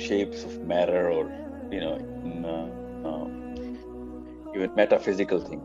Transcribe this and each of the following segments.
shapes of matter, or you know even metaphysical things.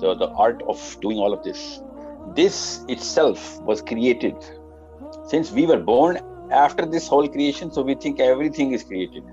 the art of doing all of this itself was created. Since we were born after this whole creation, so we think everything is created.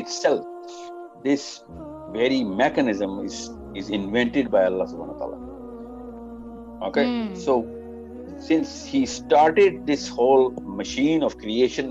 itself, this very mechanism is invented by Allah subhanahu wa ta'ala. Okay? So since he started this whole machine of creation,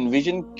envision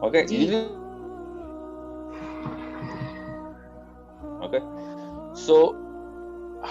Okay? Okay? So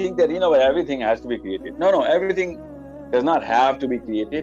think that everything has to be created. No, everything does not have to be created.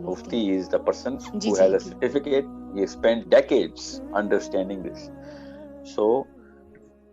Mufti is the person who has a certificate. He spent decades understanding this. So,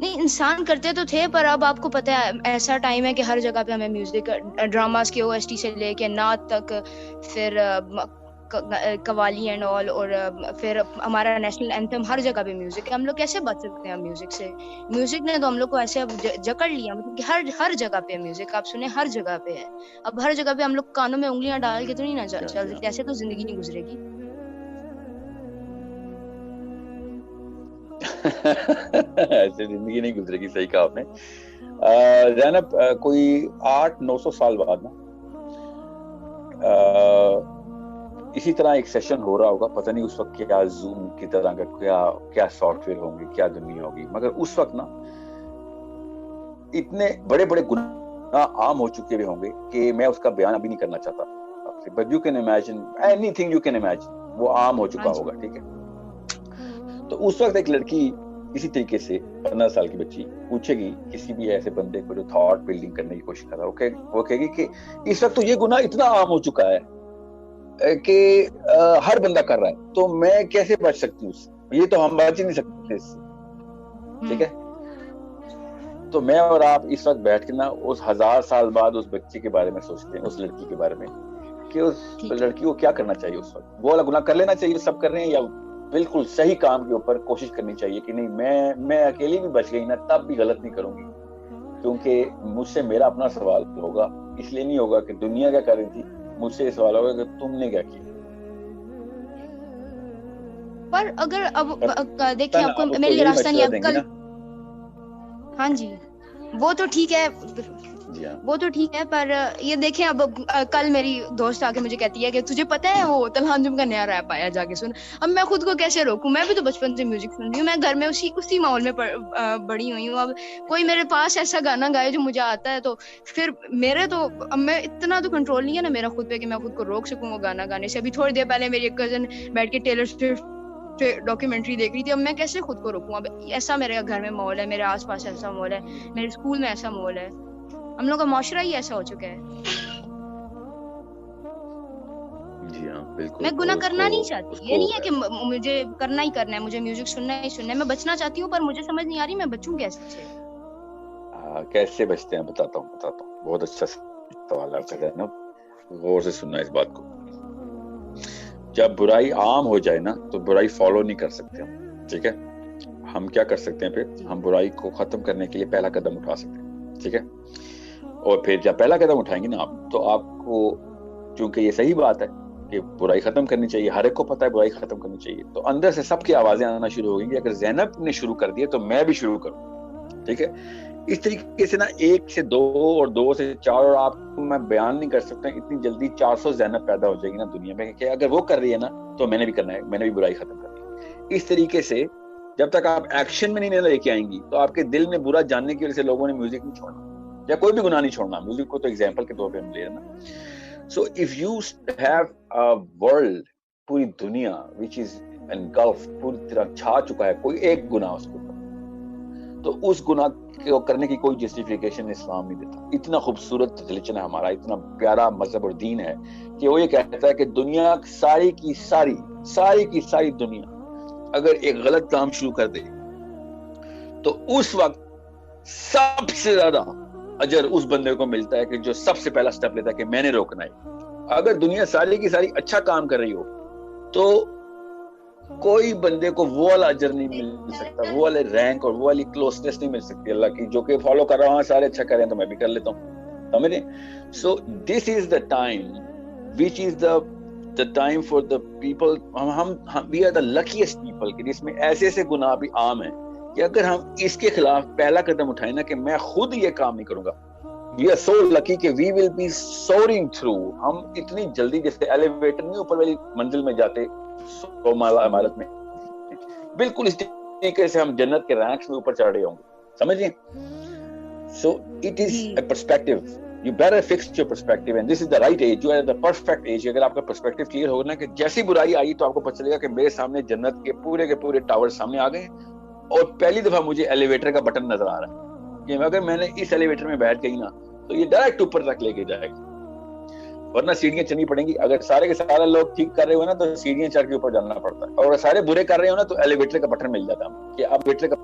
نہیں انسان کرتے تو تھے، پر اب آپ کو پتہ ہے ایسا ٹائم ہے کہ ہر جگہ پہ ہمیں میوزک، ڈراماز کے OST سے لے کے نعت تک، پھر قوالی اینڈ آل، اور پھر ہمارا نیشنل اینتھم، ہر جگہ پہ میوزک ہے. ہم لوگ کیسے بچ سکتے ہیں میوزک سے؟ میوزک نے تو ہم لوگ کو ایسے اب جکڑ لیا، مطلب کہ ہر جگہ پہ میوزک آپ سنیں، ہر جگہ پہ ہے. اب ہر جگہ پہ ہم لوگ کانوں میں انگلیاں ڈال کے تو نہیں نہ چل سکتے، ایسے تو زندگی نہیں گزرے گی. ایسے زندگی نہیں گزرے گی، صحیح کہا آپ نے. زینب، کوئی 800-900 سال بعد نا اسی طرح ایک سیشن ہو رہا ہوگا، پتہ نہیں اس وقت کیا زوم کی طرح کا کیا سافٹ ویئر ہوں گے، کیا دنیا ہوگی. مگر اس وقت نا اتنے بڑے بڑے گناہ عام ہو چکے ہوئے ہوں گے کہ میں اس کا بیان ابھی نہیں کرنا چاہتا آپ سے، but you can imagine any thing you can imagine, وہ عام ہو چکا ہوگا. ٹھیک ہے، تو اس وقت ایک لڑکی اسی طریقے سے 15 سال کی بچی پوچھے گی کسی بھی ایسے بندے کو جو تھاٹ بلڈنگ کرنے کی کوشش کر رہا ہے، وہ کہے گی کہ اس وقت تو یہ گناہ اتنا عام ہو چکا ہے کہ ہر بندہ کر رہا ہے، تو میں کیسے بچ سکتی ہوں اس سے؟ یہ تو ہم بچ ہی نہیں سکتے اس سے. ٹھیک ہے، تو میں اور آپ اس وقت بیٹھ کے نا اس 1000 سال بعد اس بچے کے بارے میں سوچتے ہیں، اس لڑکی کے بارے میں کہ اس لڑکی کو کیا کرنا چاہیے اس وقت. وہ والا گناہ کر لینا چاہیے سب کر رہے ہیں، یا بالکل صحیح کام کے اوپر کوشش کرنی چاہیے کہ نہیں میں اکیلی بھی بچ گئی نا تب بھی غلط نہیں کروں گی، کیونکہ مجھ سے میرا اپنا سوال ہوگا. اس لیے نہیں ہوگا کہ دنیا کیا کر رہی تھی، مجھ سے یہ سوال ہوگا کہ تم نے کیا کیا. پر اگر اب دیکھیں آپ کو میرے لیے راستہ نہیں ہے کل. ہاں جی وہ تو ٹھیک ہے، وہ تو ٹھیک ہے، پر یہ دیکھیں اب کل میری دوست آ کے مجھے کہتی ہے کہ تجھے پتہ ہے وہ تلہانجم کا نیا ریپ آیا، جا کے سن. اب میں خود کو کیسے روکوں؟ میں بھی تو بچپن سے میوزک سنتی ہوں، میں گھر میں اسی ماحول میں بڑی ہوئی ہوں. اب کوئی میرے پاس ایسا گانا گائے جو مجھے آتا ہے تو پھر اب میں اتنا تو کنٹرول نہیں ہے نا میرا خود پہ کہ میں خود کو روک سکوں وہ گانا گانے سے. ابھی تھوڑی دیر پہلے میری ایک کزن بیٹھ کے ٹیلر سوئفٹ ڈاکیومنٹری دیکھ رہی تھی. اب میں کیسے خود کو روکوں؟ اب ایسا میرے گھر میں ماحول ہے، میرے آس پاس ایسا ماحول ہے، میرے اسکول میں ایسا ماحول ہے، ہم لوگ کا معاشرہ ہی ایسا ہو چکا ہے. جی ہاں بالکل. میں گناہ کرنا نہیں چاہتی، یہ نہیں ہے کہ مجھے کرنا ہی کرنا ہے، مجھے میوزک سننا ہی سننا ہے. میں بچنا چاہتی ہوں پر مجھے سمجھ نہیں آ رہی میں بچوں کیسے. کیسے بچتے ہیں بتاتا ہوں. بہت اچھا سوال آپ کا ہے، غور سے سننا اس بات کو. جب برائی عام ہو جائے نا تو برائی فالو نہیں کر سکتے ہم. ٹھیک ہے، ہم کیا کر سکتے ہیں؟ پھر ہم برائی کو ختم کرنے کے لیے پہلا قدم اٹھا سکتے ہیں. ٹھیک ہے، اور پھر جب پہلا قدم اٹھائیں گے نا آپ، تو آپ کو چونکہ یہ صحیح بات ہے کہ برائی ختم کرنی چاہیے، ہر ایک کو پتہ ہے برائی ختم کرنی چاہیے، تو اندر سے سب کی آوازیں آنا شروع ہو گئی کہ اگر زینب نے شروع کر دیا تو میں بھی شروع کروں. ٹھیک ہے، اس طریقے سے نا 1 سے 2 اور 2 سے 4، اور آپ کو میں بیان نہیں کر سکتا اتنی جلدی 400 زینب پیدا ہو جائے گی نا دنیا میں کہ اگر وہ کر رہی ہے نا تو میں نے بھی کرنا ہے، میں نے بھی برائی ختم کرنی ہے. اس طریقے سے جب تک آپ ایکشن میں نہیں لے کے آئیں گی تو آپ کے دل میں برا جاننے کی وجہ سے لوگوں نے میوزک نہیں چھوڑنا یا کوئی بھی گناہ نہیں چھوڑنا. میوزک کو تو ایگزامپل کے طور پہ ہم لے رہے ہیں. So if you have a world، پوری دنیا which is engulfed، پوری طرح چھا چکا ہے کوئی ایک گناہ اس کے اوپر، تو اس گناہ کو کرنے کی کوئی جسٹیفیکیشن اسلام نہیں دیتا. اتنا خوبصورت ریلیجن ہے ہمارا، اتنا پیارا مذہب اور دین ہے کہ وہ یہ کہتا ہے کہ دنیا ساری کی ساری دنیا اگر ایک غلط کام شروع کر دے تو اس وقت سب سے زیادہ اجر اس بندے کو ملتا ہے کہ جو سب سے پہلا سٹیپ لیتا ہے کہ میں نے روکنا ہے. اگر دنیا ساری کی ساری اچھا کام کر رہی ہو تو کوئی بندے کو وہ والا اجر نہیں مل سکتا، وہ والے رینک اور وہ والی کلوزنس نہیں مل سکتی اللہ کی جو کہ فالو کر رہا ہوں سارے اچھا کر رہے ہیں تو میں بھی کر لیتا ہوں. سمجھیں؟ So this is the time which is the time for the people. ہم وی آر دا لکیسٹ پیپل کہ جس میں ایسے گناہ بھی عام ہیں کہ اگر ہم اس کے خلاف پہلا قدم اٹھائیں نا کہ میں خود یہ کام نہیں کروں گا، we are so lucky کہ we will be soaring through. ہم اتنی جلدی جیسے ایلیویٹر نہیں اوپر والی منزل میں جاتے 100 مالا عمارت میں، بالکل اس طریقے سے ہم جنت کے رینکس میں اوپر چڑھ رہے ہوں گے. سمجھیں؟ so it is a perspective. You better fix your perspective and this is the right age. You are the perfect age. اگر آپ کا perspective clear ہوگا نا کہ جیسی برائی آئی تو آپ کو پتہ چلے گا کہ میرے سامنے جنت کے پورے ٹاور سامنے آ گئے اور پہلی دفعہ مجھے ایلیویٹر کا بٹن نظر آ رہا ہے کہ اگر میں نے اس ایلیویٹر میں بیٹھ گئی نا تو یہ ڈائریکٹ اوپر تک لے کے جائے گا، ورنہ سیڑھیاں چلنی پڑیں گی. اگر سارے کے سارے لوگ ٹھیک کر رہے ہو نا تو سیڑھیاں چڑھ کے اوپر جانا پڑتا ہے، اور اگر سارے برے کر رہے ہو نا تو ایلیویٹر کا بٹن مل جاتا ہے کہ آپ ایلیویٹر کا